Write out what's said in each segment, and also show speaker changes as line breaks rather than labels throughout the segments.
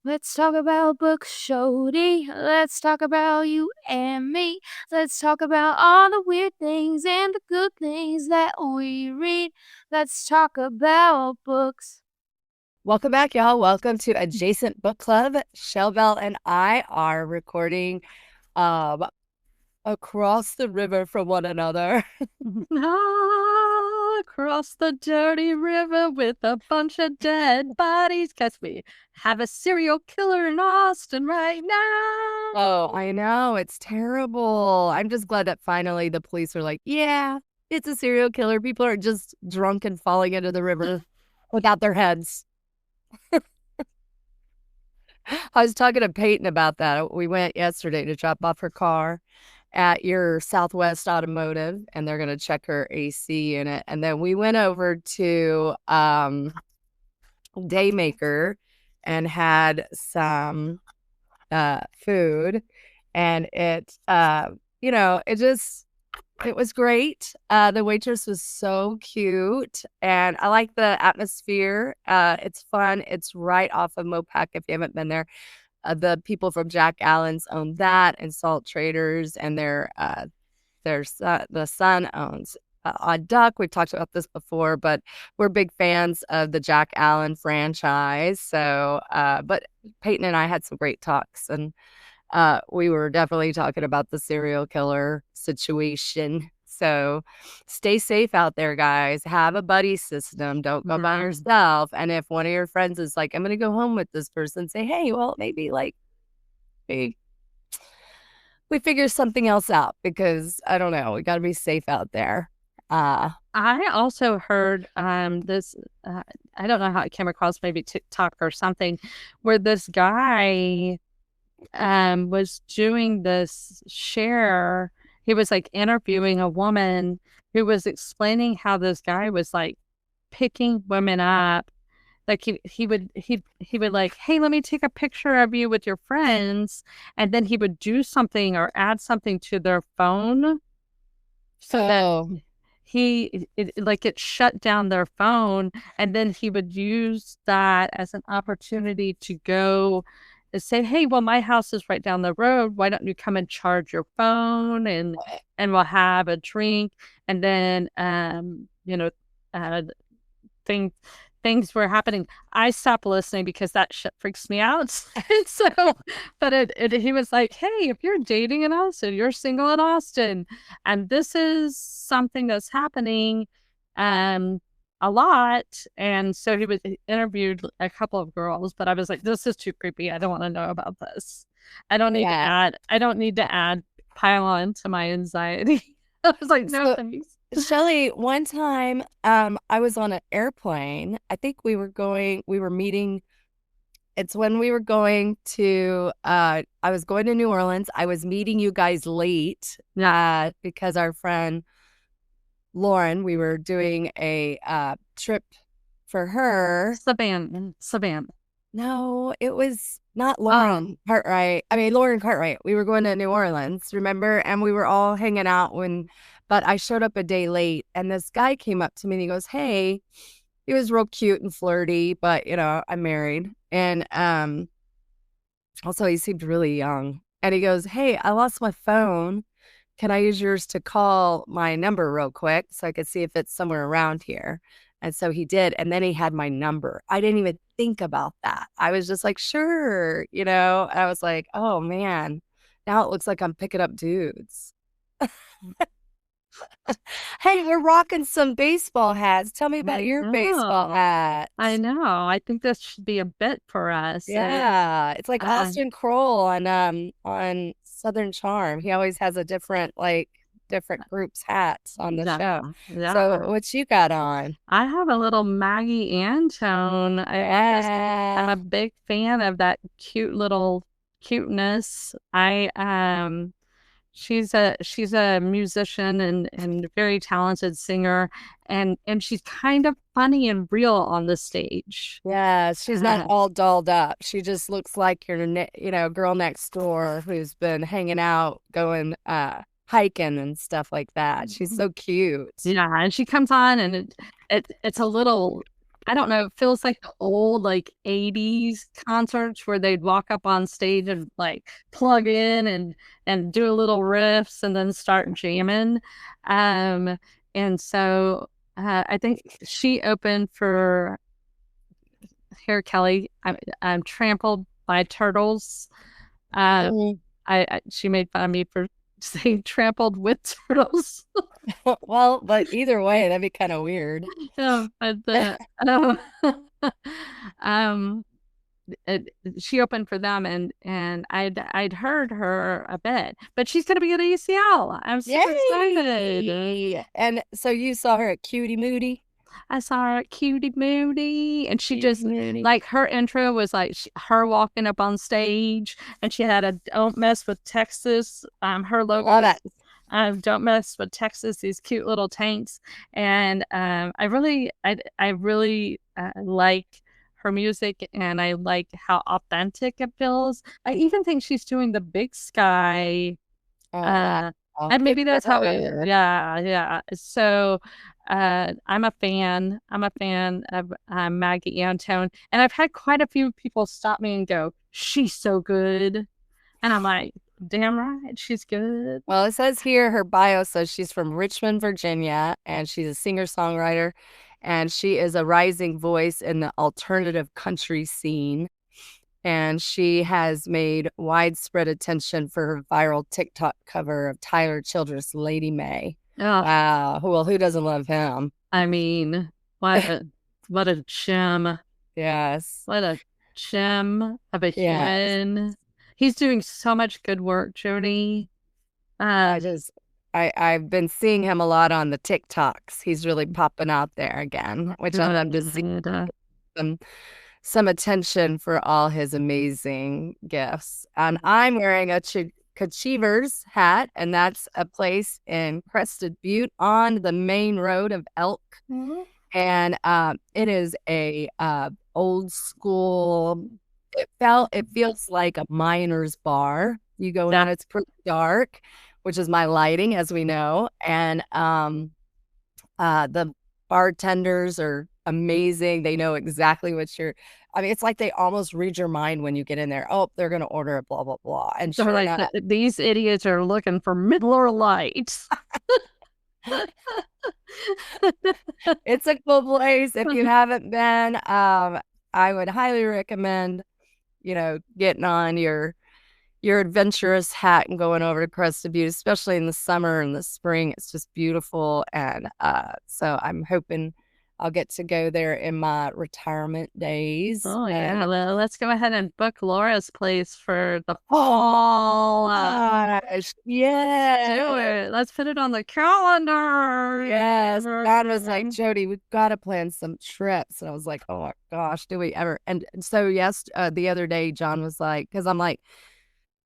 Let's talk about books, Shody. Let's talk about you and me. Let's talk about all the weird things and the good things that we read. Let's talk about books.
Welcome back, y'all. Welcome to Adjacent Book Club. ShellBell and I are recording across the river from one another.
Across the dirty river with a bunch of dead bodies, because we have a serial killer in Austin right now.
Oh, I know. It's terrible. I'm just glad that finally the police are like, yeah, it's a serial killer. People are just drunk and falling into the river without their heads. I was talking to Peyton about that. We went yesterday to drop off her car at your Southwest Automotive, and they're going to check her AC in it. And then we went over to Daymaker and had some food, and it was great. The waitress was so cute, and I like the atmosphere. It's fun. It's right off of Mopac if you haven't been there. The people from Jack Allen's own that, and Salt Traders, and the son owns Odd Duck. We've talked about this before, but we're big fans of the Jack Allen franchise. So, but Peyton and I had some great talks, and we were definitely talking about the serial killer situation. So stay safe out there, guys. Have a buddy system. Don't go by yourself. And if one of your friends is like, I'm going to go home with this person, say, hey, well, maybe we figure something else out, because I don't know. We got to be safe out there.
I also heard this, I don't know how it came across, maybe TikTok or something, where this guy was doing this share. He was like interviewing a woman who was explaining how this guy was like picking women up. Like he would like, hey, let me take a picture of you with your friends, and then he would do something or add something to their phone so that it shut down their phone, and then he would use that as an opportunity to go and say, hey, well, my house is right down the road. Why don't you come and charge your phone, and we'll have a drink. And then things were happening. I stopped listening because that shit freaks me out. And so, but he was like, hey, if you're dating in Austin, you're single in Austin, and this is something that's happening a lot. And so he interviewed a couple of girls, but I was like, this is too creepy. I don't want to know about this. I don't need to add pile on to my anxiety. I was like, no, thanks.
Shelly, one time I was on an airplane. I think we were meeting. It's when we were going to, I was going to New Orleans. I was meeting you guys late because our friend Lauren, we were doing a trip for her.
Savannah.
No, it was not Lauren Cartwright. I mean, Lauren Cartwright. We were going to New Orleans, remember? And we were all hanging out but I showed up a day late, and this guy came up to me and he goes, hey, he was real cute and flirty, but I'm married. And also he seemed really young. And he goes, hey, I lost my phone. Can I use yours to call my number real quick so I could see if it's somewhere around here? And so he did. And then he had my number. I didn't even think about that. I was just like, sure. I was like, oh man, now it looks like I'm picking up dudes. Hey, we're rocking some baseball hats. Tell me about your baseball hat.
I know. I think this should be a bit for us.
Yeah. It's like Austin Kroll on Southern Charm. He always has a different groups hats on the show. Yeah. So what you got on?
I have a little Maggie Antone. I'm a big fan of that cute little cuteness. She's a musician and very talented singer, and she's kind of funny and real on the stage.
Yeah, she's not all dolled up. She just looks like your girl next door who's been hanging out, going hiking and stuff like that. She's so cute.
Yeah, and she comes on, and it's a little I don't know, it feels like the old like 80s concerts where they'd walk up on stage and like plug in and do a little riffs and then start jamming. And so I think she opened for here, Kelly. I'm trampled by turtles. She made fun of me for saying trampled with turtles.
Well, but either way, that'd be kind of weird.
But um, she opened for them, and I'd heard her a bit, but she's gonna be at ACL. I'm super excited.
Yay! And so you saw her at Cutie Moody?
I saw her at Cutie Moody, and she
Cutie
just
Moody.
like her intro was like her walking up on stage, and she had a "Don't Mess with Texas." Her logo.
Love it.
Don't Mess with Texas. These cute little tanks, and I really like her music, and I like how authentic it feels. I even think she's doing the Big Sky. And maybe that's how yeah. So I'm a fan. I'm a fan of Maggie Antone. And I've had quite a few people stop me and go, she's so good. And I'm like, damn right, she's good.
Well, it says here her bio says she's from Richmond, Virginia, and she's a singer-songwriter, and she is a rising voice in the alternative country scene. And she has made widespread attention for her viral TikTok cover of Tyler Childers' Lady May.
Oh,
wow. Well, who doesn't love him?
I mean, what a gem.
Yes.
What a gem of a human. He's doing so much good work, Jody.
I've been seeing him a lot on the TikToks. He's really popping out there again, which I'm just seeing some attention for all his amazing gifts. And I'm wearing a Kochevars hat, and that's a place in Crested Butte on the main road of Elk. Mm-hmm. And it is a old school. It feels like a miner's bar. You go in, it's pretty dark, which is my lighting, as we know. And the bartenders are amazing. They know exactly what it's like they almost read your mind when you get in there. Oh, they're going to order a blah, blah, blah. And
so like, these idiots are looking for Miller Lite.
It's a cool place. If you haven't been, I would highly recommend, getting on your adventurous hat and going over to Crested Butte, especially in the summer and the spring. It's just beautiful. And so I'm hoping I'll get to go there in my retirement days.
Oh, yeah. Well, let's go ahead and book Laura's place for the fall.
Gosh, yeah.
Do it. Let's put it on the calendar.
Yes. God was like, Jody, we've got to plan some trips. And I was like, oh my gosh, do we ever? And so, yes, the other day, John was like, because I'm like,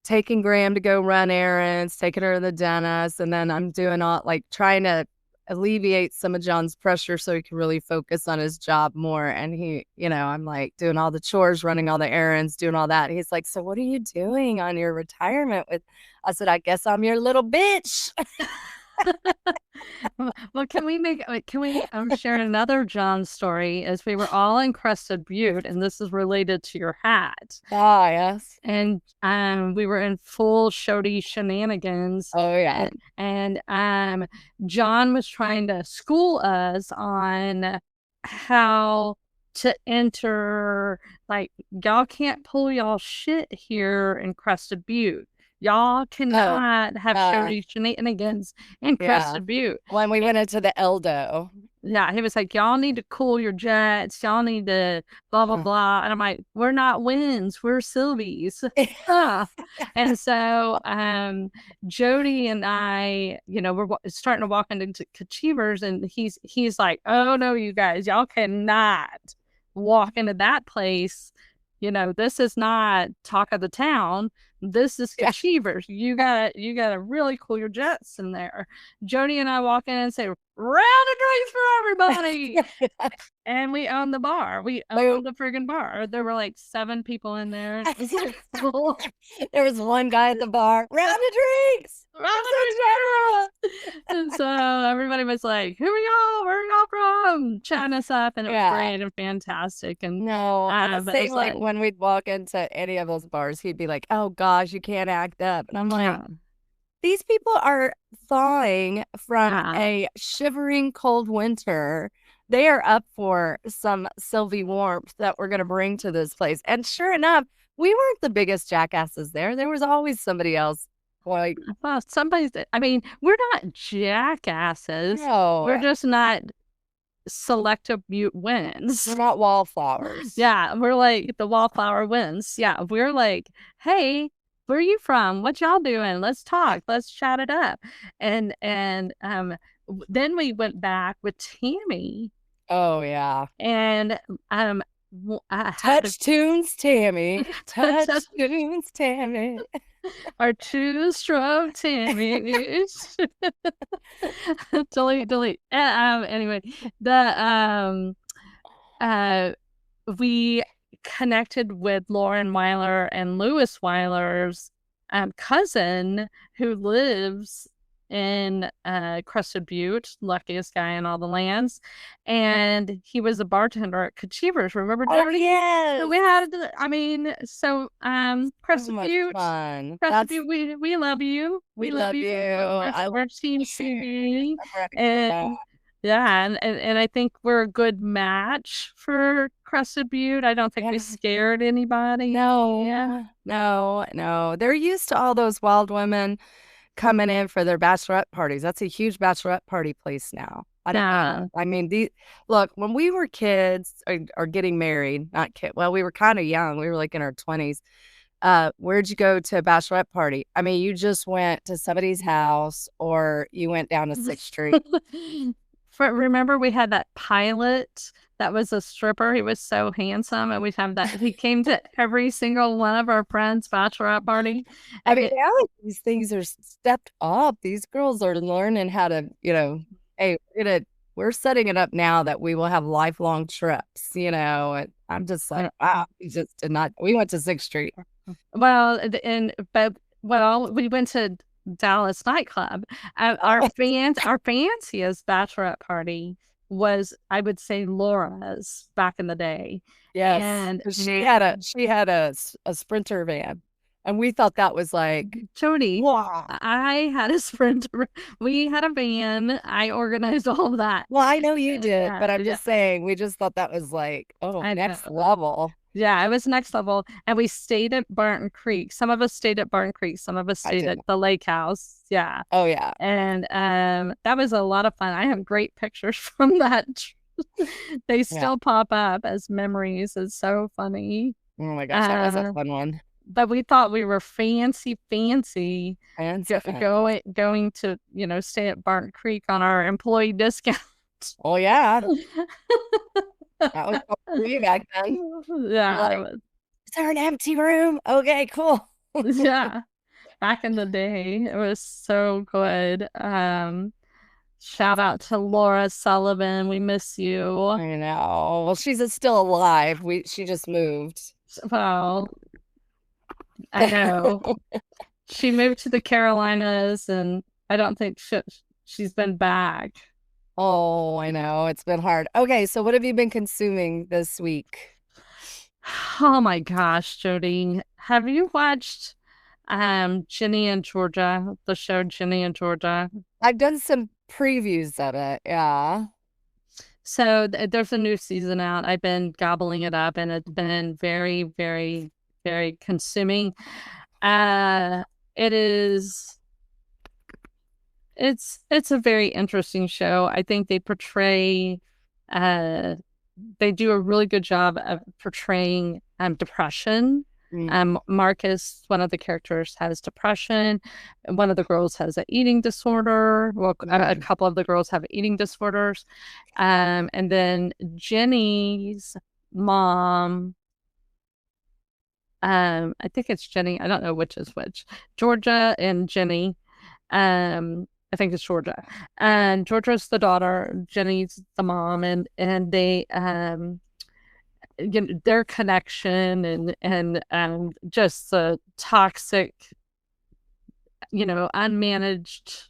taking Graham to go run errands, taking her to the dentist, and then I'm doing all like trying to alleviate some of John's pressure so he can really focus on his job more. And he, I'm like doing all the chores, running all the errands, doing all that. He's like, so what are you doing on your retirement with? I said, I guess I'm your little bitch.
Well, can we share another John story? As we were all in Crested Butte, and this is related to your hat.
Ah, yes.
And we were in full Shody shenanigans.
Oh yeah.
And John was trying to school us on how to enter. Like, y'all can't pull y'all shit here in Crested Butte. Y'all cannot have Shody shenanigans in Crested Butte.
When we went into the Eldo.
Yeah, he was like, y'all need to cool your jets. Y'all need to blah, blah, blah. And I'm like, we're not Winds. We're Sylvies. And so Jody and I, we're starting to walk into Kochevars, and he's like, oh, no, you guys, y'all cannot walk into that place. This is not talk of the town. this is Kochevars. You gotta really cool your jets in there. Jody and I walk in and say, round of drinks for everybody. And we own the bar. We own the friggin' bar. There were like 7 people in there. It was like full.
There was one guy at the bar. Round of drinks.
And so everybody was like, "Who are y'all? Where are y'all from?" Chatting us up, and it was great and fantastic. And
same like when we'd walk into any of those bars, he'd be like, "Oh gosh, you can't act up," and I'm like, these people are thawing from a shivering cold winter. They are up for some Sylvie warmth that we're going to bring to this place. And sure enough, we weren't the biggest jackasses there. There was always somebody else. Like,
well, I mean, we're not jackasses.
No.
We're just not selective mute wins.
We're not wallflowers.
Yeah, we're like the wallflower wins. Yeah, we're like, hey, where are you from? What y'all doing? Let's talk. Let's chat it up. And then we went back with Tammy.
Oh yeah.
And
Touch tunes, Tammy. Touch tunes, Tammy.
Our 2-stroke Tammy. delete. Anyway, we connected with Lauren Weiler and Lewis Weiler's cousin, who lives in Crested Butte, luckiest guy in all the lands, and he was a bartender at Kochevars. Remember?
Oh yes.
So we had, Crested Butte.
Fun.
Crested Butte, we love you.
We love you.
We're Team C. And yeah, and I think we're a good match for Crested Butte. I don't think we scared anybody.
No.
Yeah.
No. They're used to all those wild women coming in for their bachelorette parties. That's a huge bachelorette party place now. I mean, look, when we were kids or getting married, we were kind of young. We were like in our 20s. Where'd you go to a bachelorette party? I mean, you just went to somebody's house or you went down to 6th Street.
Remember we had that pilot that was a stripper. He was so handsome, and we'd have that. He came to every single one of our friends' bachelorette party.
I mean, now these things are stepped up. These girls are learning how to, hey, we're setting it up now that we will have lifelong trips, and I'm just like, wow, we went to 6th Street.
Well, we went to Dallas nightclub. Our fanciest bachelorette party was, I would say, Laura's back in the day.
Yes, and she had a Sprinter van, and we thought that was like,
Jody.
Wow.
I had a Sprinter. We had a van. I organized all of that.
Well, I know you did, but I'm just saying, we just thought that was like, next level.
Yeah, it was next level. And we stayed at Barton Creek. Some of us stayed at Barton Creek. Some of us stayed at the lake house. Yeah.
Oh, yeah.
And that was a lot of fun. I have great pictures from that. They still pop up as memories. It's so funny.
Oh, my gosh. That was a fun one.
But we thought we were fancy going to, stay at Barton Creek on our employee discount.
Oh, yeah. That was free back then.
Yeah.
Is there an empty room? Okay, cool.
Yeah. Back in the day, it was so good. Shout out to Laura Sullivan. We miss you.
I know. Well, she's still alive. She just moved.
Well, I know. She moved to the Carolinas, and I don't think she's been back.
Oh, I know. It's been hard. Okay, so what have you been consuming this week?
Oh my gosh, Jody. Have you watched Ginny and Georgia, the show Ginny and Georgia?
I've done some previews of it, yeah.
So there's a new season out. I've been gobbling it up, and it's been very, very, very consuming. It's a very interesting show. I think they do a really good job of portraying depression. Marcus, one of the characters, has depression. One of the girls has an eating disorder. Well, a couple of the girls have eating disorders. And then Jenny's mom I think it's Jenny. I don't know which is which. Georgia and Jenny. I think it's Georgia. And Georgia's the daughter, Jenny's the mom, and they their connection and just the toxic, unmanaged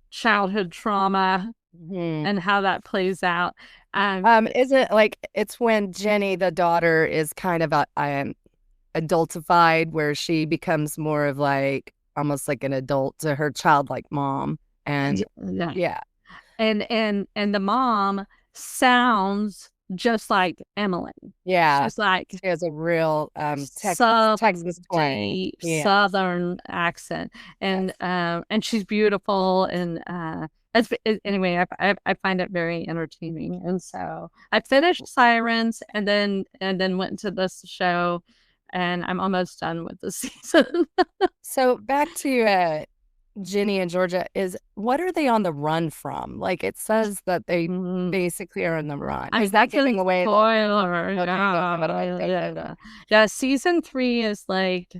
childhood trauma and how that plays out.
Isn't like it's when Jenny, the daughter, is kind of adultified, where she becomes more of like almost like an adult to her childlike mom, and yeah.
And the mom sounds just like Emily.
Yeah,
she's like
she has a real Texas twang,
Southern accent, and she's beautiful, and anyway, I find it very entertaining, and so I finished Sirens, and then went into this show, and I'm almost done with the season.
So back to Ginny and Georgia, what are they on the run from? Like, it says that they basically are on the run. Is that giving away?
Spoiler. Yeah, season 3 is like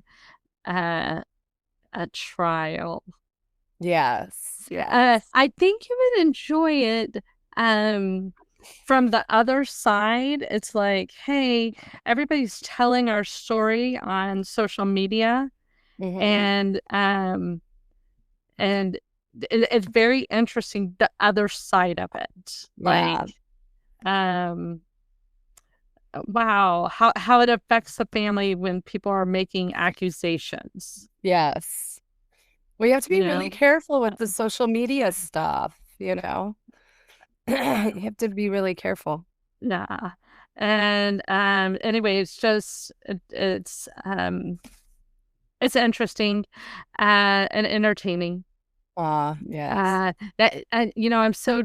a trial.
Yes.
I think you would enjoy it. From the other side, it's like, hey, everybody's telling our story on social media, and it's very interesting, the other side of it. Like, wow, how it affects the family when people are making accusations.
Yes. We have to be really careful with the social media stuff, you have to be really careful.
Yeah. And anyway, it's just it's interesting and entertaining.
Yes.
That I'm so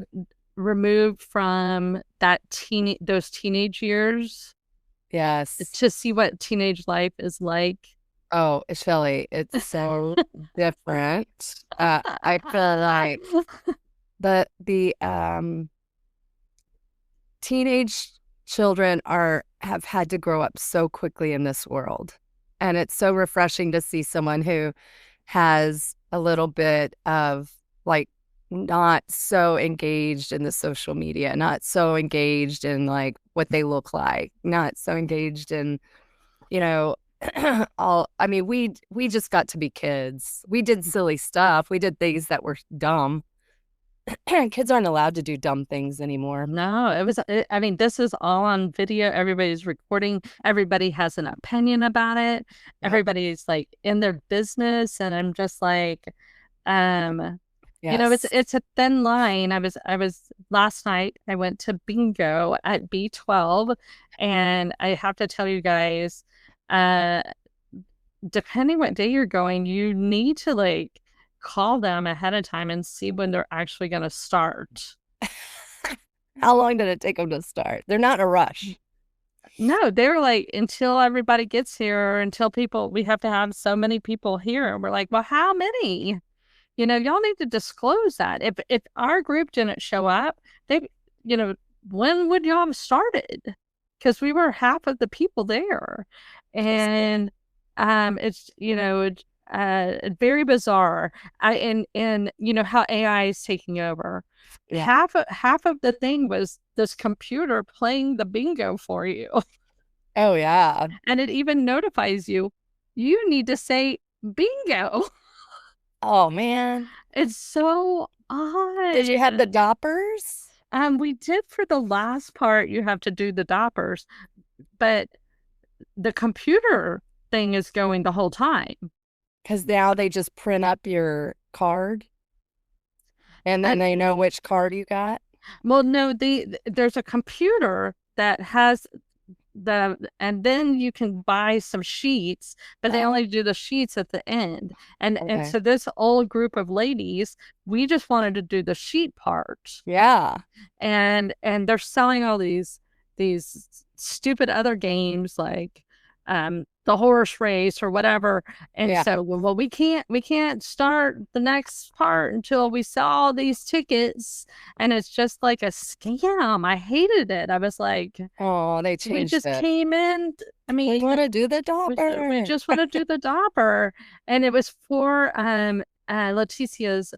removed from those teenage years.
Yes.
To see what teenage life is like.
Oh, Shelly, it's so different. I feel like the teenage children have had to grow up so quickly in this world. And it's so refreshing to see someone who has a little bit of like not so engaged in the social media, not so engaged in like what they look like, not so engaged in, we just got to be kids. We did silly stuff. We did things that were dumb. Kids aren't allowed to do dumb things anymore.
No, this is all on video. Everybody's recording. Everybody has an opinion about it. Yep. Everybody's like in their business. And I'm just like, yes. It's a thin line. I was last night, I went to bingo at B12, and I have to tell you guys, depending what day you're going, you need to like call them ahead of time and see when they're actually going to start.
How long did it take them to start? They're not in a rush.
No, they're like, until everybody gets here, until we have to have so many people here. And we're like, well, how many? Y'all need to disclose that. If our group didn't show up, when would y'all have started? Because we were half of the people there. And it's, very bizarre. And how AI is taking over. Yeah. Half of the thing was this computer playing the bingo for you.
Oh yeah.
And it even notifies you need to say bingo.
Oh man.
It's so odd.
Did you have the doppers?
We did for the last part. You have to do the doppers, but the computer thing is going the whole time.
Because now they just print up your card, and then they know which card you got.
Well, no, there's a computer that has and then you can buy some sheets, but they only do the sheets at the end. And so this old group of ladies, we just wanted to do the sheet part.
Yeah.
And they're selling all these stupid other games like the horse race or whatever. And
Yeah.
so, well, we can't start the next part until we sell all these tickets. And it's just like a scam. I hated it. I was like,
Oh, they
we
changed
just
it.
came in. I
We
mean,
want to do the
we
Dopper.
just want to do the Dopper. And it was for Leticia's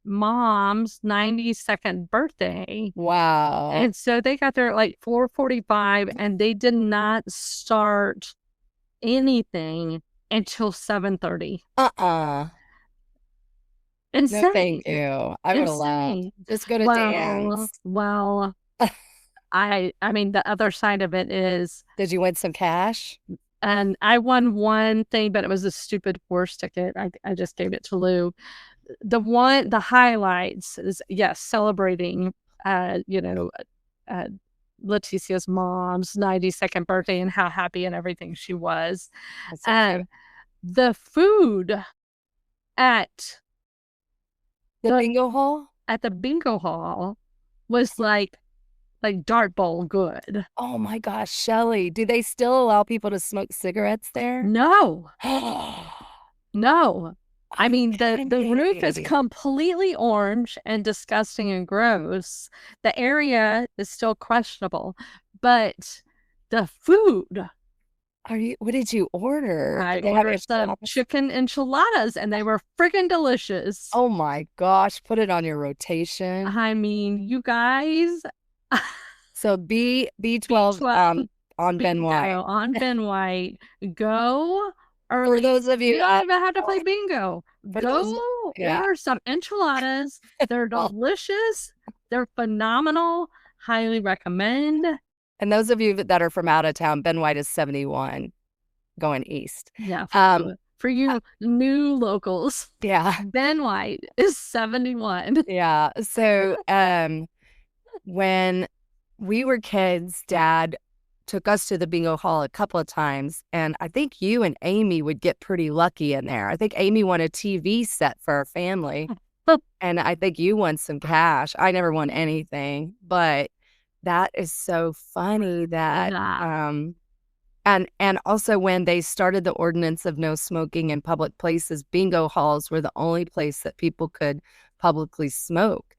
mom's 92nd birthday.
Wow.
And so they got there at like 4:45 and they did not start anything until 7:30. Insane.
No, thank you. I would have laughed.
Insane.
Just go to dance.
Well, I mean, the other side of it is,
Did you win some cash?
and I won one thing, but it was a stupid horse ticket. I just gave it to Lou. The highlights is, yes, celebrating, Leticia's mom's 92nd birthday and how happy and everything she was.
That's so cute.
The food at
The bingo hall?
at the bingo hall was like dart bowl good.
Oh my gosh, Shelly, do they still allow people to smoke cigarettes there?
No.
Oh,
No. I mean, the roof is
okay.
completely orange and disgusting and gross. The area is still questionable, but the food,
What did you order?
I
Did they have
ordered some
enchiladas?
chicken enchiladas and they were friggin' delicious.
Oh my gosh, put it on your rotation.
I mean, you guys,
So B12 on Ben White.
on Ben White, go
For
early.
those of
You
you,
don't even have to play bingo.
For those-
Go
yeah.
order some enchiladas. They're delicious. They're phenomenal. Highly recommend.
and those of you that are from out of town, Ben White is 71 going east.
Yeah.
Um,
For you new locals,
Yeah.
Ben White is 71.
Yeah. So when we were kids, Dad took us to the bingo hall a couple of times, and I think you and Amy would get pretty lucky in there. I think Amy won a TV set for our family, and I think you won some cash. I never won anything, but that is so funny that
Yeah.
and also when they started the ordinance of no smoking in public places, bingo halls were the only place that people could publicly smoke.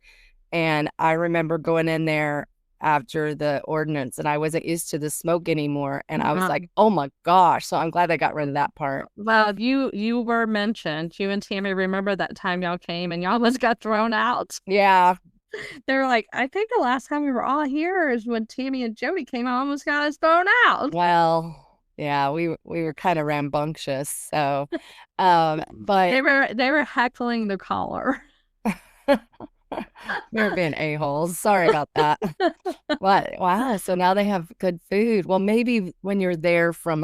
And I remember going in there after the ordinance, and I wasn't used to the smoke anymore. And I was like, oh my gosh. So I'm glad they got rid of that part.
Well, you were mentioned. You and Tammy, remember that time y'all came and y'all almost got thrown out?
Yeah.
They were like, I think the last time we were all here is when Tammy and Jody came and almost got us thrown out.
Well, yeah, we were kind of rambunctious. So, but
They were heckling the caller.
we were being a-holes. Sorry about that. What? Wow. So now they have good food. Well, maybe when you're there from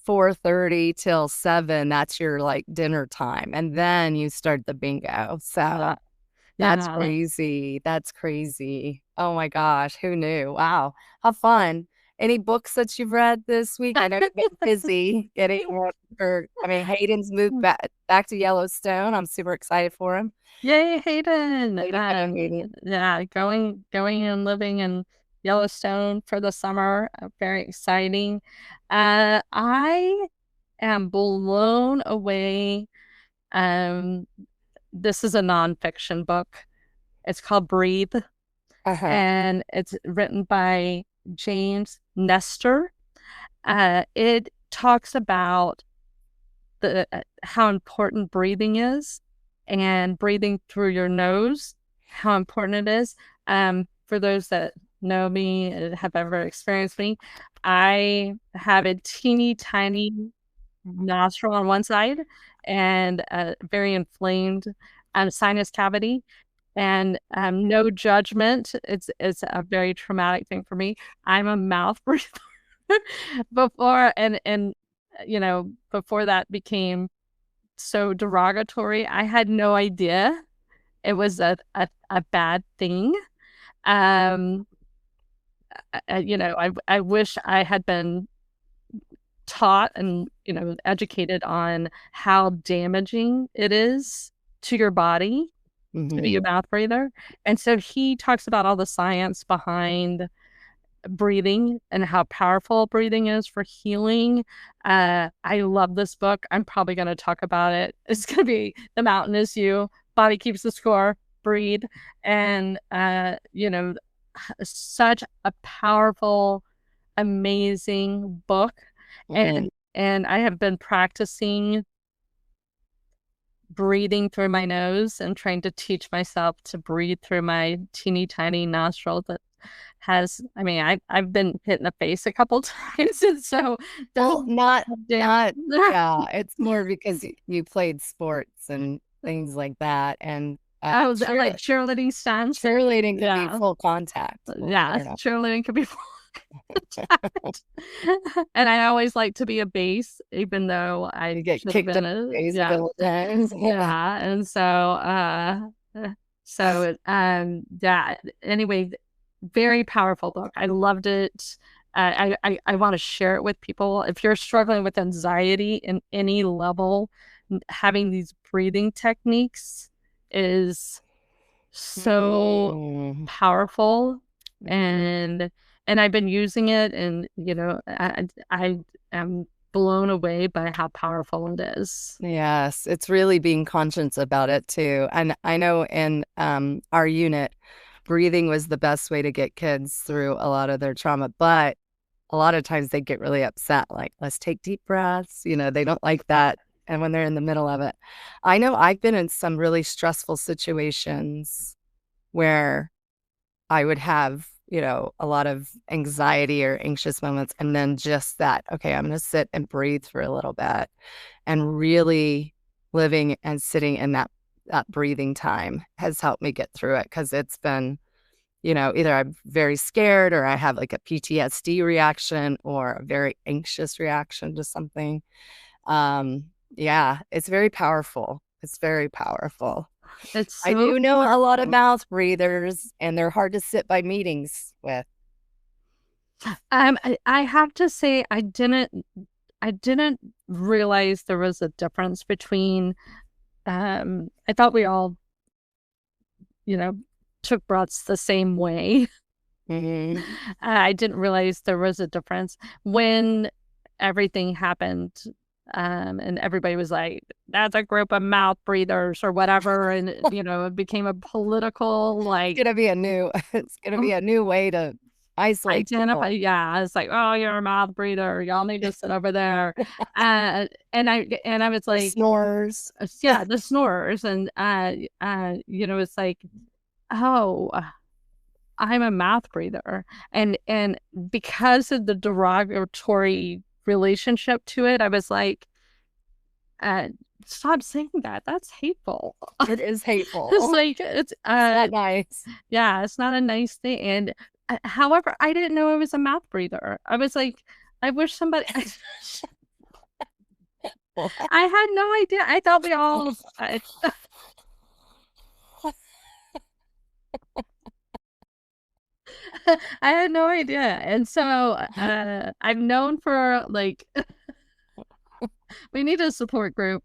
4:30 till 7, that's your like dinner time, and then you start the bingo. So that's
Yeah.
crazy. That's crazy. Oh my gosh, who knew? Wow, how fun. Any books that you've read this week? I know you've been busy Hayden's moved back to Yellowstone. I'm super excited for him.
Yay, Hayden. Yeah, going and living in Yellowstone for the summer. Very exciting. I am blown away. This is a nonfiction book. It's called Breathe, and it's written by James Nestor. It talks about how important breathing is, and breathing through your nose, how important it is. For those that know me and have ever experienced me, I have a teeny tiny nostril on one side and a very inflamed sinus cavity. And no judgment. It's a very traumatic thing for me. I'm a mouth breather before before that became so derogatory. I had no idea it was a bad thing. I wish I had been taught and educated on how damaging it is to your body to be a mouth breather. And so he talks about all the science behind breathing and how powerful breathing is for healing. I love this book. I'm probably going to talk about it. It's going to be The Mountain Is You, Body Keeps the Score, Breathe. And, such a powerful, amazing book. And I have been practicing breathing through my nose and trying to teach myself to breathe through my teeny tiny nostril that has, I've been hit in the face a couple times. And so
it's more because you played sports and things like that. And
like cheerleading stunts.
Cheerleading can be full contact.
Cheerleading can be full contact. And I always like to be a bass, even though I
get kicked in the face a couple times.
And anyway, very powerful book. I loved it. I want to share it with people. If you're struggling with anxiety in any level, having these breathing techniques is so powerful, and I've been using it, and I am blown away by how powerful it is.
Yes, it's really being conscious about it too. And I know in our unit, breathing was the best way to get kids through a lot of their trauma, but a lot of times they get really upset, like, let's take deep breaths. They don't like that. And when they're in the middle of it, I know I've been in some really stressful situations where I would have, a lot of anxiety or anxious moments. And then just that, okay, I'm going to sit and breathe for a little bit, and really living and sitting in that breathing time has helped me get through it. Because it's been, either I'm very scared, or I have like a PTSD reaction, or a very anxious reaction to something. It's very powerful. It's very powerful. I do know a lot of mouth breathers, and they're hard to sit by meetings with.
I have to say, I didn't realize there was a difference between. I thought we all, took breaths the same way.
Mm-hmm.
I didn't realize there was a difference when everything happened. And everybody was like, that's a group of mouth breathers or whatever. And, it became a political,
it's going to be a new way to isolate
identify. People. Yeah. It's like, oh, you're a mouth breather. Y'all need to sit over there. And I was like,
the snorers.
Yeah, the snorers. And, it's like, oh, I'm a mouth breather. And because of the derogatory relationship to it, I was like, stop saying that. That's hateful.
It is hateful.
It's like, it's
not nice.
Yeah, it's not a nice thing. And however, I didn't know I was a mouth breather. I was like, I wish somebody I had no idea. I thought we all I had no idea. And so I've known for like, we need a support group.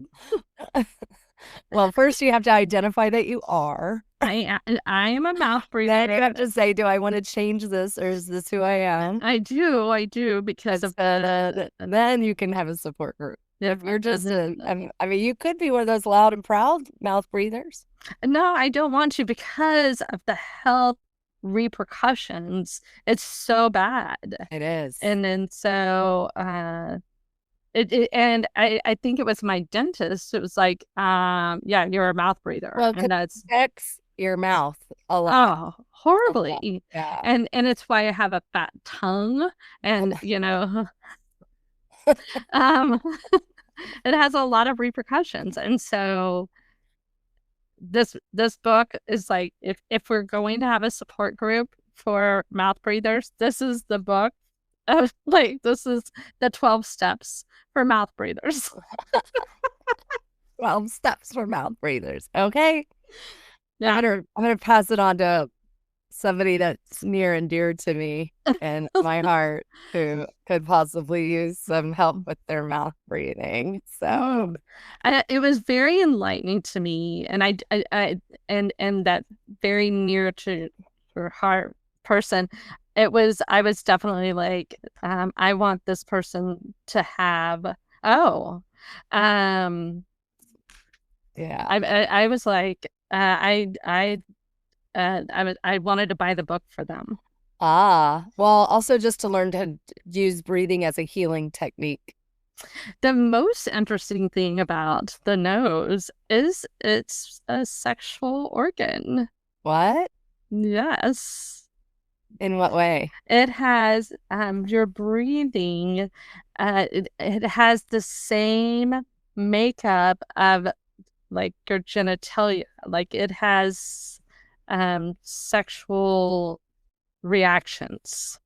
Well, first you have to identify that you are.
I am a mouth breather.
Then you have to say, do I want to change this, or is this who I am?
I do because of
then you can have a support group. If you're just you could be one of those loud and proud mouth breathers.
No, I don't want to, because of the health repercussions. It's so bad.
It is.
And then so and I think it was my dentist. It was like, yeah, you're a mouth breather.
Well,
and that's
affects your mouth a lot.
Oh, horribly.
Yeah.
And it's why I have a fat tongue, and it has a lot of repercussions. And so this book is like, if we're going to have a support group for mouth breathers, this is the book. This is the 12 steps for mouth breathers.
12 steps for mouth breathers. Okay.
Yeah.
I'm gonna pass it on to somebody that's near and dear to me and my heart, who could possibly use some help with their mouth breathing. So
it was very enlightening to me, and I and that very near to her heart person. I was definitely like, I want this person to have, oh, um,
Yeah.
I was like, I wanted to buy the book for them.
Well, also just to learn to use breathing as a healing technique.
The most interesting thing about the nose is it's a sexual organ.
What?
Yes.
In what way?
It has your breathing, it has the same makeup of like your genitalia. Like it has sexual reactions.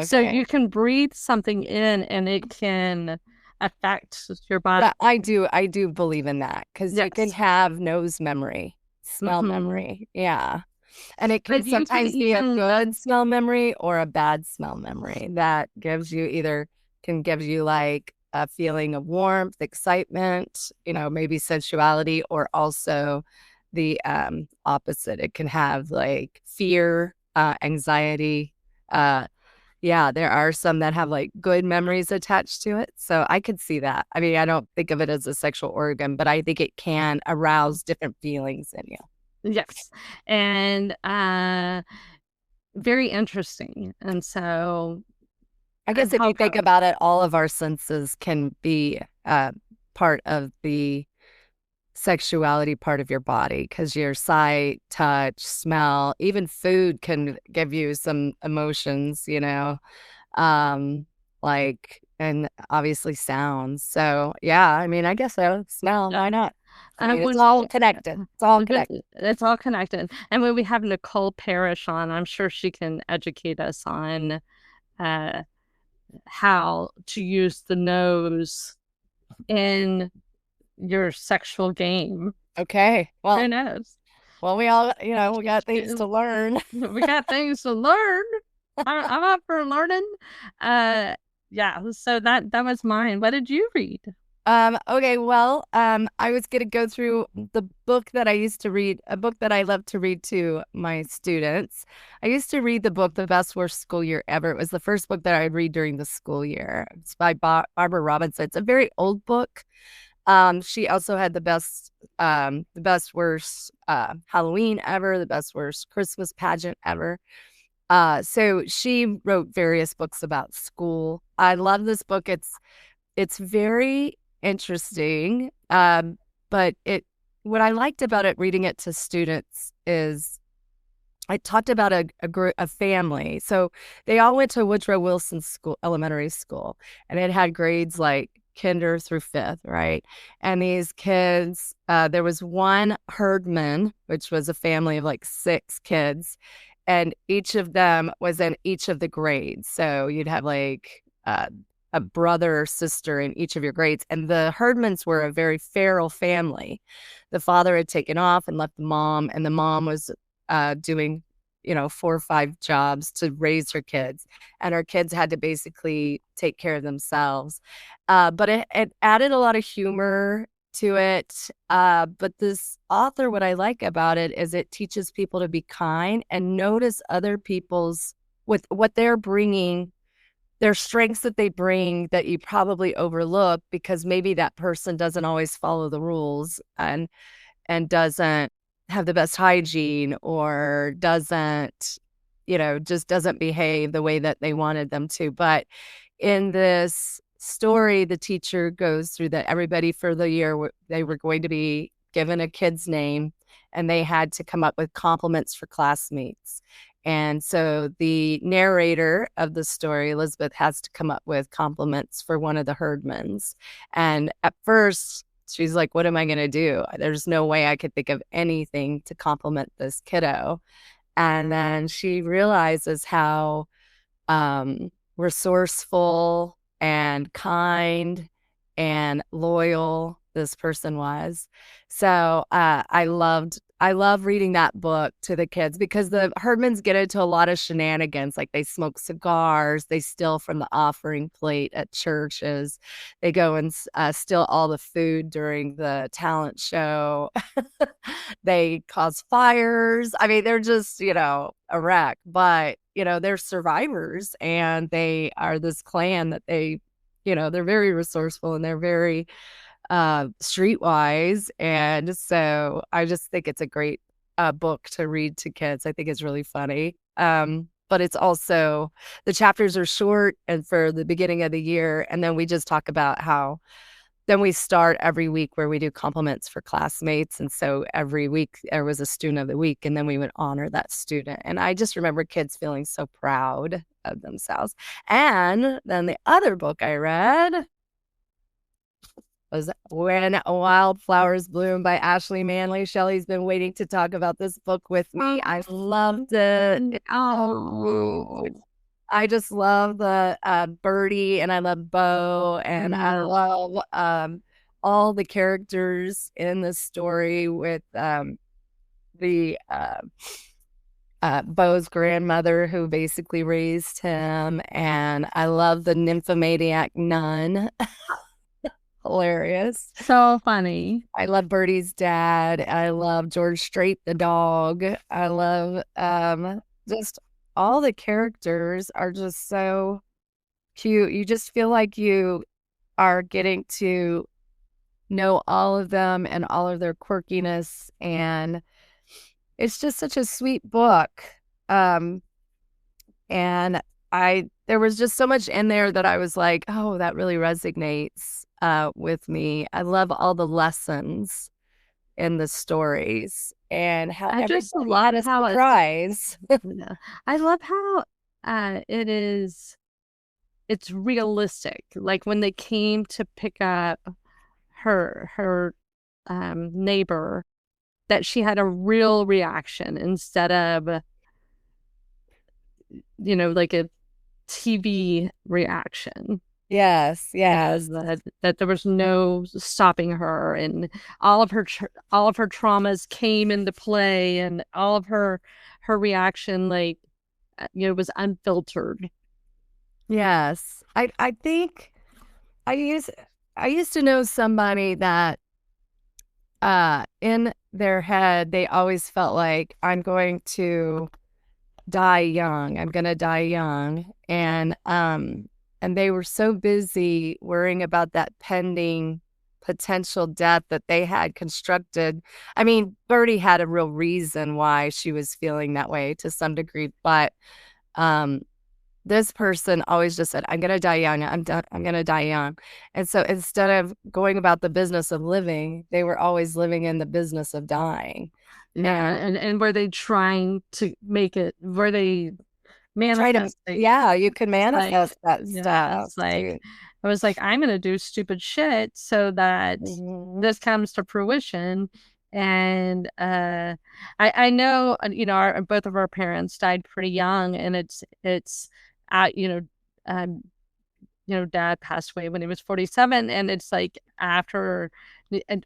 So
Okay.
you can breathe something in and it can affect your body.
But I do believe in that because you can
Yes.
have nose memory, smell
Hmm.
memory. Yeah. And it can
But you can
sometimes be a
even,
good smell memory or a bad smell memory that can give you like a feeling of warmth, excitement, maybe sensuality, or also the opposite. It can have like fear, anxiety. Yeah, there are some that have like good memories attached to it. So I could see that. I mean, I don't think of it as a sexual organ, but I think it can arouse different feelings in you.
yes. And very interesting. And so
I guess if
how
you think
come?
about it, all of our senses can be part of the sexuality part of your body because your sight, touch, smell, even food can give you some emotions, um, and obviously sounds. So, yeah, I mean, I guess so. Smell, why not? I mean, it's
When
all connected. It's all connected.
it's all connected. And when we have Nicole Parrish on, I'm sure she can educate us on uh, how to use the nose in your sexual game.
Okay.
Who knows?
Well, we all, we got things to learn.
We got things to learn. I'm up for learning. Yeah. So that was mine. What did you read?
Okay, well, I was gonna go through the book that I used to read, a book that I love to read to my students. I used to read the book The Best Worst School Year Ever. It was the first book that I'd read during the school year. It's by Barbara Robinson. It's a very old book. She also had the best worst Halloween ever, the best worst Christmas pageant ever. So she wrote various books about school. I love this book. It's very interesting. But what I liked about it, reading it to students, is I talked about a family. So they all went to Woodrow Wilson School, elementary school, and it had grades like kinder through fifth, right? And these kids, there was one herdman, which was a family of like 6 kids, and each of them was in each of the grades. So you'd have like a brother or sister in each of your grades. And the Herdmans were a very feral family. The father had taken off and left the mom, and the mom was doing, 4 or 5 jobs to raise her kids. And her kids had to basically take care of themselves. But it added a lot of humor to it. But this author, what I like about it is it teaches people to be kind and notice other people's with what they're bringing, their strengths that they bring that you probably overlook because maybe that person doesn't always follow the rules and doesn't have the best hygiene or doesn't, just doesn't behave the way that they wanted them to. But in this story, the teacher goes through that everybody for the year, they were going to be given a kid's name and they had to come up with compliments for classmates. And so the narrator of the story, Elizabeth, has to come up with compliments for one of the Herdmans. And at first, she's like, what am I going to do? There's no way I could think of anything to compliment this kiddo. And then she realizes how resourceful and kind and loyal this person was. So I love reading that book to the kids because the Herdmans get into a lot of shenanigans. Like they smoke cigars, they steal from the offering plate at churches, they go and steal all the food during the talent show. They cause fires. I mean, they're just, a wreck. But, they're survivors, and they are this clan that they're very resourceful, and they're very streetwise. And so I just think it's a great book to read to kids. I think it's really funny. But it's also, the chapters are short and for the beginning of the year. And then we just talk about how then we start every week where we do compliments for classmates. And so every week there was a student of the week, and then we would honor that student. And I just remember kids feeling so proud of themselves. And then the other book I read was When Wildflowers Bloom by Ashley Manley. Shelly's been waiting to talk about this book with me. I loved it. Oh, I just love the Birdie, and I love Bo, and I love all the characters in the story with the Bo's grandmother, who basically raised him. And I love the nymphomaniac nun. Hilarious.
So funny.
I love Birdie's dad. I love George Strait the dog. I love just all the characters are just so cute. You just feel like you are getting to know all of them and all of their quirkiness, and it's just such a sweet book. And there was just so much in there that I was like, oh, that really resonates with me. I love all the lessons in the stories, and how
I just
everybody
love
had a
how
surprise.
I love how it's realistic. Like when they came to pick up her neighbor, that she had a real reaction instead of like a TV reaction.
Yes.
That there was no stopping her, and all of her traumas came into play, and all of her reaction, like was unfiltered.
Yes. I think I used to know somebody that in their head they always felt like, I'm going to die young. I'm going to die young. And they were so busy worrying about that pending potential death that they had constructed. I mean, Birdie had a real reason why she was feeling that way to some degree, but this person always just said, I'm going to die young. I'm going to die young. And so instead of going about the business of living, they were always living in the business of dying.
Yeah. And were they trying to make it, were they manifest?
You can manifest that stuff.
It's like, I was like, I'm going to do stupid shit so that this comes to fruition. And I know, both of our parents died pretty young, and it's Dad passed away when he was 47, and it's like after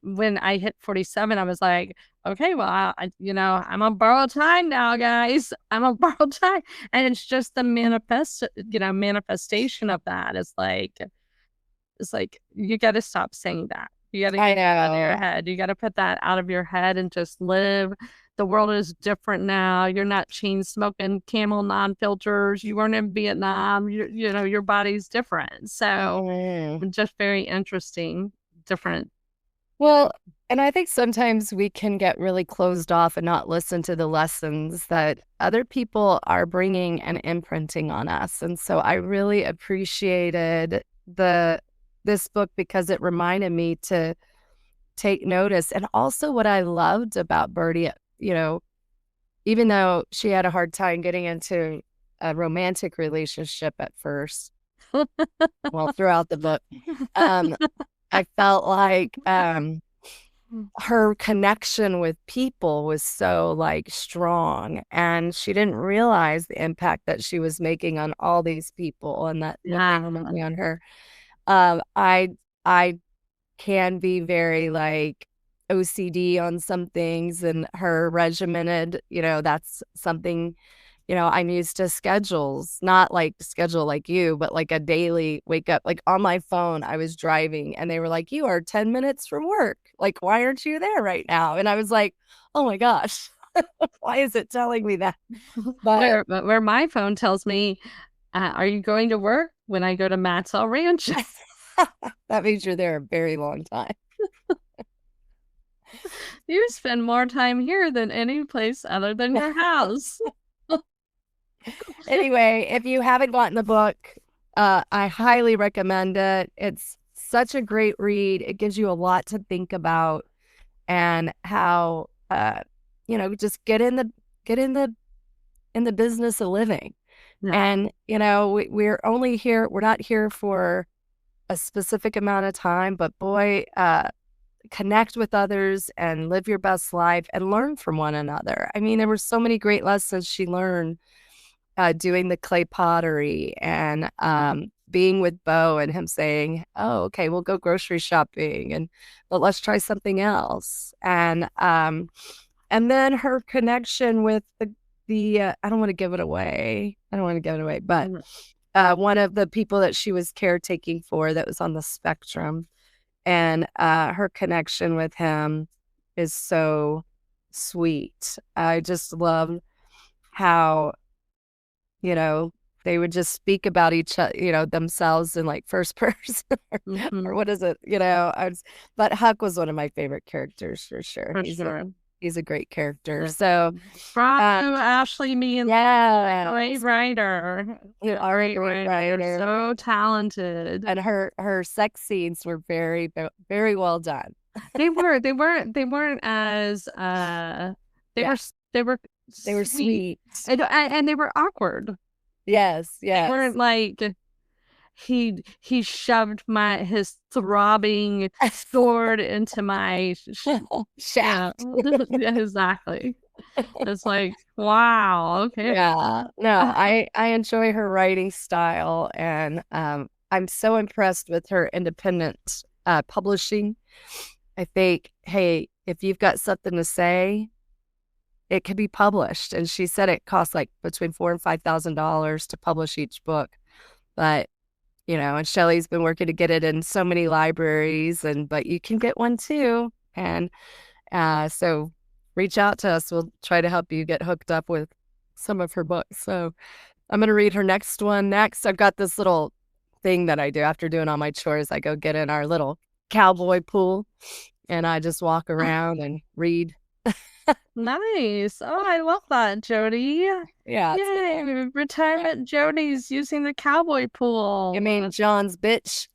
when I hit 47, I was like, okay, well, I'm on borrowed time now, guys. I'm on borrowed time, and it's just the manifestation of that. It's like you got to stop saying that. You got to get that out of your head. You got to put that out of your head and just live. The world is different now. You're not chain smoking Camel non-filters. You weren't in Vietnam. Your body's different. So just very interesting, different.
Well, and I think sometimes we can get really closed off and not listen to the lessons that other people are bringing and imprinting on us. And so I really appreciated this book because it reminded me to take notice. And also what I loved about Birdie, even though she had a hard time getting into a romantic relationship at first, well, throughout the book, I felt like her connection with people was so strong, and she didn't realize the impact that she was making on all these people, and that on her. I can be very OCD on some things, and her regimented, that's something, I'm used to schedules, not schedule like you, but a daily wake up. On my phone, I was driving and they were like, you are 10 minutes from work. Why aren't you there right now? And I was like, oh my gosh, Why is it telling me that? But
where my phone tells me, are you going to work when I go to Maxwell Ranch?
that means you're there a very long time.
You spend more time here than any place other than your house.
Anyway, if you haven't gotten the book, I highly recommend it. It's such a great read. It gives you a lot to think about, and how just get in the business of living.
Yeah.
And we're not here for a specific amount of time, but boy, connect with others and live your best life and learn from one another. I mean, there were so many great lessons she learned doing the clay pottery, and being with Bo and him saying, "Oh, okay, we'll go grocery shopping, but let's try something else." And then her connection with the I don't want to give it away. But one of the people that she was caretaking for that was on the spectrum, and her connection with him is so sweet. I just love how they would just speak about each other, themselves in like first person or what is it? But Huck was one of my favorite characters for sure. He's a great character. So
bravo, Ashley, me and great writer.
Writer.
So talented.
And her sex scenes were very, very well done.
They weren't as they were
sweet.
And they were awkward.
Yes.
They weren't like he shoved his throbbing sword into my
shaft.
Yeah, exactly. It's like, wow, okay.
Yeah. No, I enjoy her writing style, and I'm so impressed with her independent publishing. I think, hey, if you've got something to say, it could be published. And she said it costs like between $4,000 and $5,000 to publish each book. But, and Shelly's been working to get it in so many libraries, but you can get one too. And so reach out to us. We'll try to help you get hooked up with some of her books. So I'm going to read her next one next. I've got this little thing that I do after doing all my chores. I go get in our little cowboy pool, and I just walk around and read.
Nice. Oh, I love that, Jody.
Yeah.
Yay, retirement Jody's using the cowboy pool.
You mean John's bitch?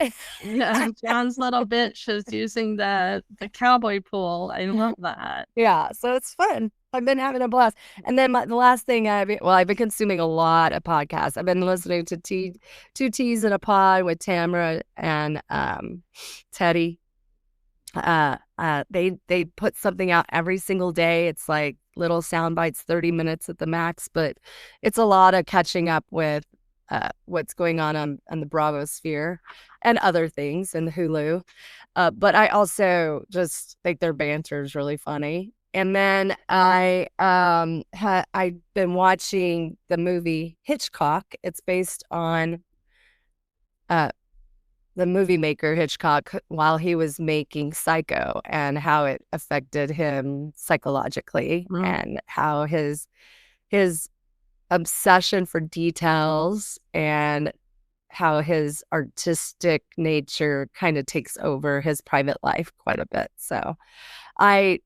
Yeah, John's little bitch is using the cowboy pool. I love that.
Yeah, so it's fun. I've been having a blast. And then the last thing I've been consuming a lot of podcasts. I've been listening to Two Teas in a Pod with Tamara and Teddy. They put something out every single day. It's like little sound bites, 30 minutes at the max, but it's a lot of catching up with what's going on the Bravo sphere and other things in Hulu. But I also just think their banter is really funny. And then I've been watching the movie Hitchcock. It's based on the movie maker Hitchcock while he was making Psycho, and how it affected him psychologically, and how his obsession for details and how his artistic nature kind of takes over his private life quite a bit. So I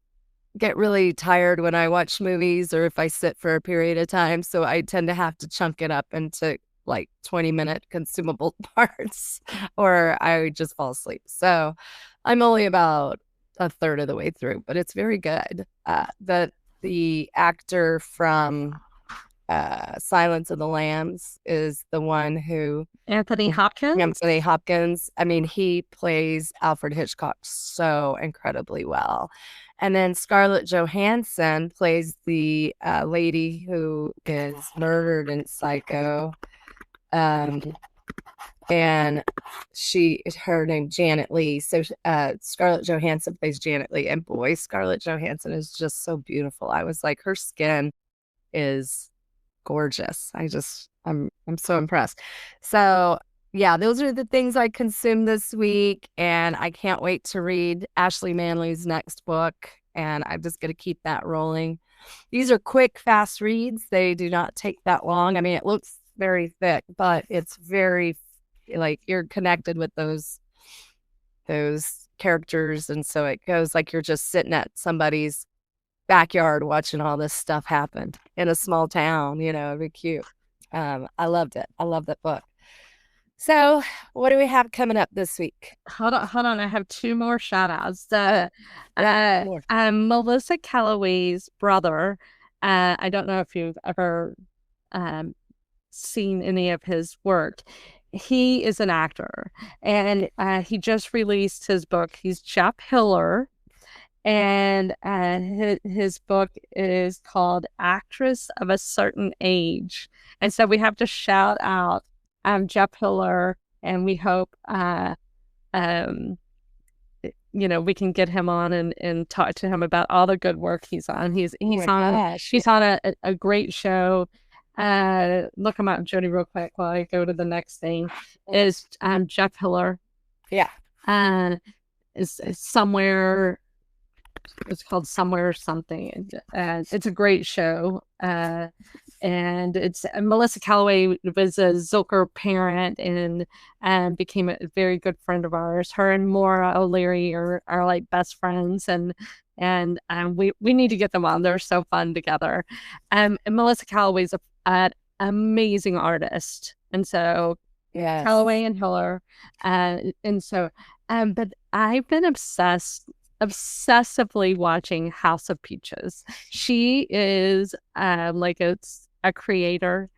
get really tired when I watch movies or if I sit for a period of time. So I tend to have to chunk it up into like 20-minute consumable parts, or I would just fall asleep. So I'm only about a third of the way through, but it's very good. The actor from Silence of the Lambs is the one who...
Anthony Hopkins.
I mean, he plays Alfred Hitchcock so incredibly well. And then Scarlett Johansson plays the lady who is murdered in Psycho. And her name Janet Leigh. So Scarlett Johansson plays Janet Leigh, and boy, Scarlett Johansson is just so beautiful. I was like, her skin is gorgeous. I'm so impressed. So yeah, those are the things I consumed this week, and I can't wait to read Ashley Manley's next book, and I'm just going to keep that rolling. these are quick, fast reads. They do not take that long. I mean, it looks very thick, but it's very like you're connected with those characters, and so it goes like you're just sitting at somebody's backyard watching all this stuff happen in a small town. It'd be cute. I loved it. I love that book. So what do we have coming up this week?
Hold on. I have 2 more shout outs. Melissa Calloway's brother. I don't know if you've ever seen any of his work. He is an actor, and he just released his book. He's Jeff Hiller, and his book is called Actress of a Certain Age. And so we have to shout out Jeff Hiller, and we hope we can get him on and talk to him about all the good work he's on. He's on a great show. Look him up, Jody, real quick while I go to the next thing. Is Jeff Hiller.
Yeah.
Is somewhere. It's called Somewhere or Something. It's a great show. And it's Melissa Calloway was a Zilker parent and became a very good friend of ours. Her and Maura O'Leary are like best friends, and we need to get them on. They're so fun together. And Melissa Calloway's an amazing artist, and so
yes.
Calloway and Hiller, and so but I've been obsessively watching House of Peaches. She is like a creator,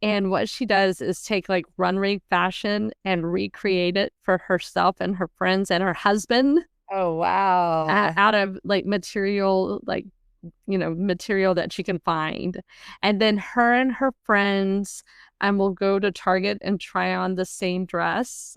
and what she does is take like runway fashion and recreate it for herself and her friends and her husband.
Oh wow.
Out of like material that she can find. And then her and her friends will go to Target and try on the same dress,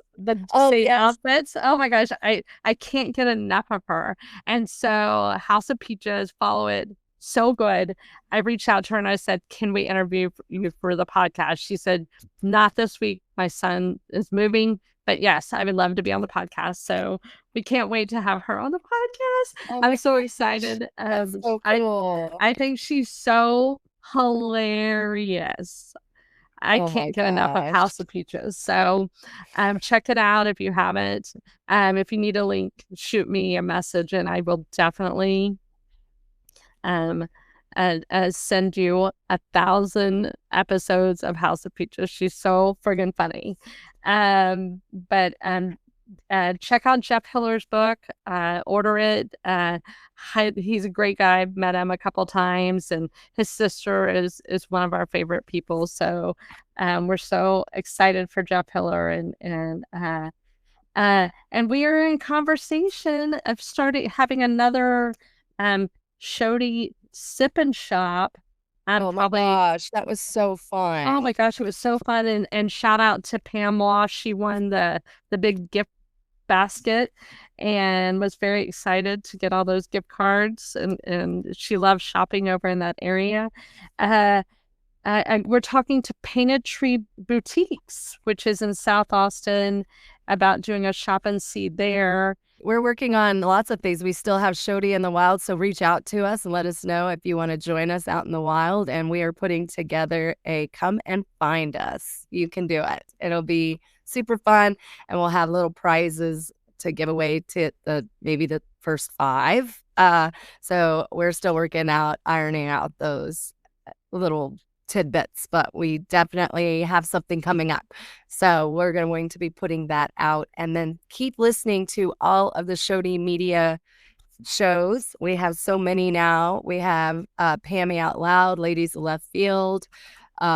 same outfits. Oh my gosh, I can't get enough of her. And so House of Peaches, follow it. So good. I reached out to her and I said, can we interview you for the podcast? She said, not this week. My son is moving, but yes, I would love to be on the podcast. So we can't wait to have her on the podcast. I'm so excited.
So cool.
I think she's so hilarious. I can't get enough of House of Peaches. So check it out if you haven't. If you need a link, shoot me a message and I will definitely send you 1,000 episodes of House of Peaches. She's so friggin' funny. But check out Jeff Hiller's book. Order it. He's a great guy. I've met him a couple times, and his sister is one of our favorite people. So we're so excited for Jeff Hiller, and we are in conversation of having another Shody sip and shop.
Oh my gosh, that was so fun.
Oh my gosh, it was so fun. And shout out to Pam Walsh. She won the big gift basket and was very excited to get all those gift cards. And she loves shopping over in that area. We're talking to Painted Tree Boutiques, which is in South Austin, about doing a shop and see there.
We're working on lots of things. We still have Shody in the wild, so reach out to us and let us know if you want to join us out in the wild. And we are putting together a come and find us. You can do it. It'll be super fun, and we'll have little prizes to give away to maybe the first 5. So we're still ironing out those little tidbits, but we definitely have something coming up. So we're going to be putting that out, and then keep listening to all of the Shody Media shows. We have so many now. We have Pammy Out Loud, Ladies of Left Field.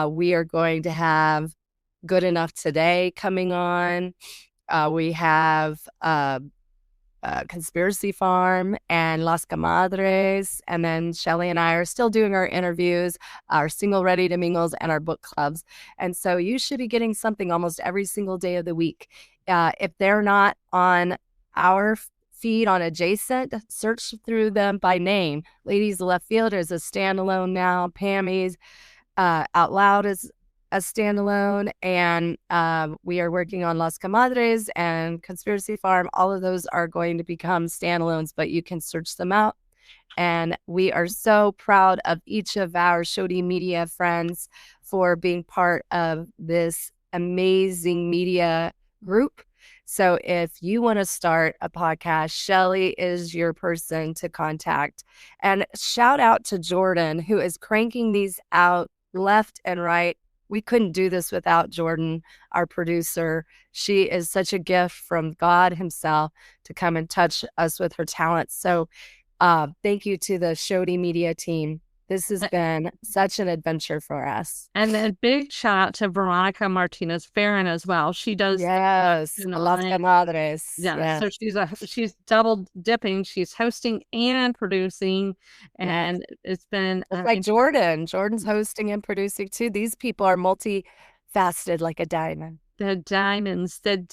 We are going to have Good Enough Today coming on. We have Conspiracy Farm and Las Comadres, and then Shelly and I are still doing our interviews, our Single Ready to Mingles, and our book clubs. And so you should be getting something almost every single day of the week. If they're not on our feed on adjacent, search through them by name. Ladies of Left Field is a standalone now. Pammy's Out Loud is a standalone, and we are working on Las Comadres and Conspiracy Farm. All of those are going to become standalones, but you can search them out And we are so proud of each of our Shody Media friends for being part of this amazing media group. So if you want to start a podcast, Shelly is your person to contact. And shout out to Jordan, who is cranking these out left and right. We couldn't do this without Jordan, our producer. She is such a gift from God himself to come and touch us with her talents. So thank you to the Shody Media team. This has been such an adventure for us.
And a big shout out to Veronica Martinez Farron as well. She does
Yes, Las Comadres.
Yeah, so she's double dipping. She's hosting and producing, and it's been
like Jordan. Jordan's hosting and producing too. These people are multifaceted like a diamond.
The diamonds. and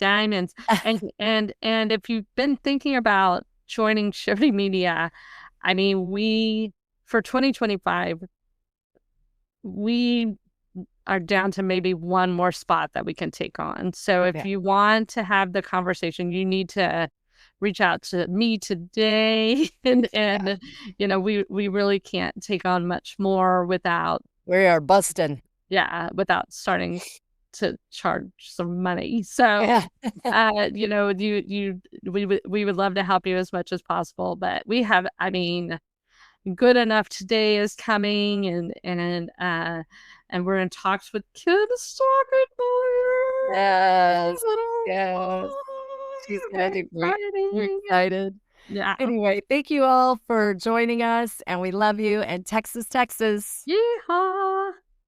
if you've been thinking about joining Shody Media, I mean, for 2025, we are down to maybe one more spot that we can take on. So if you want to have the conversation, you need to reach out to me today. and you know, we really can't take on much more without
we are busting.
Yeah, without starting to charge some money. So you know, we would love to help you as much as possible, but we have, I mean, Good Enough Today is coming, and we're in talks with Hitchcock.
Yes. She's gonna do great. We're excited.
Yeah.
Anyway, thank you all for joining us, and we love you. And Texas, Texas.
Yeehaw.